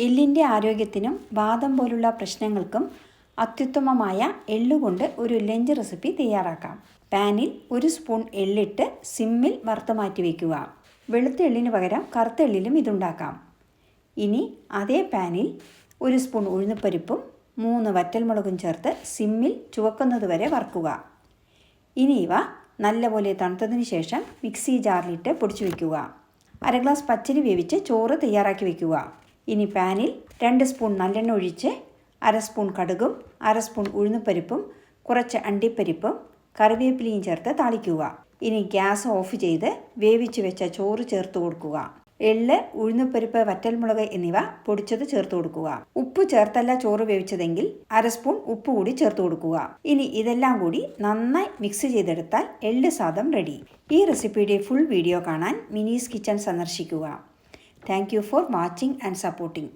എല്ലിൻ്റെ ആരോഗ്യത്തിനും വാദം പോലുള്ള പ്രശ്നങ്ങൾക്കും അത്യുത്തമമായ എള്ളുകൊണ്ട് ഒരു ലഞ്ച് റെസിപ്പി തയ്യാറാക്കാം. പാനിൽ 1 സ്പൂൺ എള്ളിട്ട് സിമ്മിൽ വറുത്ത് മാറ്റി വയ്ക്കുക. വെളുത്ത എള്ളിന് പകരം കറുത്ത എള്ളിലും ഇതുണ്ടാക്കാം. ഇനി അതേ പാനിൽ 1 സ്പൂൺ ഉഴുന്നുപരിപ്പും 3 വറ്റൽമുളകും ചേർത്ത് സിമ്മിൽ ചുവക്കുന്നത് വരെ വറുക്കുക. ഇനി ഇവ നല്ലപോലെ തണുത്തതിന് ശേഷം മിക്സി ജാറിലിട്ട് പൊടിച്ചു വയ്ക്കുക. 1/2 ഗ്ലാസ് പച്ചരി വേവിച്ച് ചോറ് തയ്യാറാക്കി വയ്ക്കുക. ഇനി പാനിൽ 2 സ്പൂൺ നല്ലെണ്ണ ഒഴിച്ച് 1/2 സ്പൂൺ കടുകും 1/2 സ്പൂൺ ഉഴുന്നുപരിപ്പും കുറച്ച് അണ്ടിപ്പരിപ്പും കറിവേപ്പിലയും ചേർത്ത് താളിക്കുക. ഇനി ഗ്യാസ് ഓഫ് ചെയ്ത് വേവിച്ച് വെച്ച ചോറ് ചേർത്ത് കൊടുക്കുക. എള്ള്, ഉഴുന്നുപരിപ്പ്, വറ്റൽമുളക് എന്നിവ പൊടിച്ചത് ചേർത്ത് കൊടുക്കുക. ഉപ്പ് ചേർത്തല്ല ചോറ് വേവിച്ചതെങ്കിൽ 1/2 സ്പൂൺ ഉപ്പ് കൂടി ചേർത്ത് കൊടുക്കുക. ഇനി ഇതെല്ലാം കൂടി നന്നായി മിക്സ് ചെയ്തെടുത്താൽ എള്ള് സാദം റെഡി. ഈ റെസിപ്പിയുടെ ഫുൾ വീഡിയോ കാണാൻ മിനീസ് കിച്ചൺ സന്ദർശിക്കുക. Thank you for watching and supporting.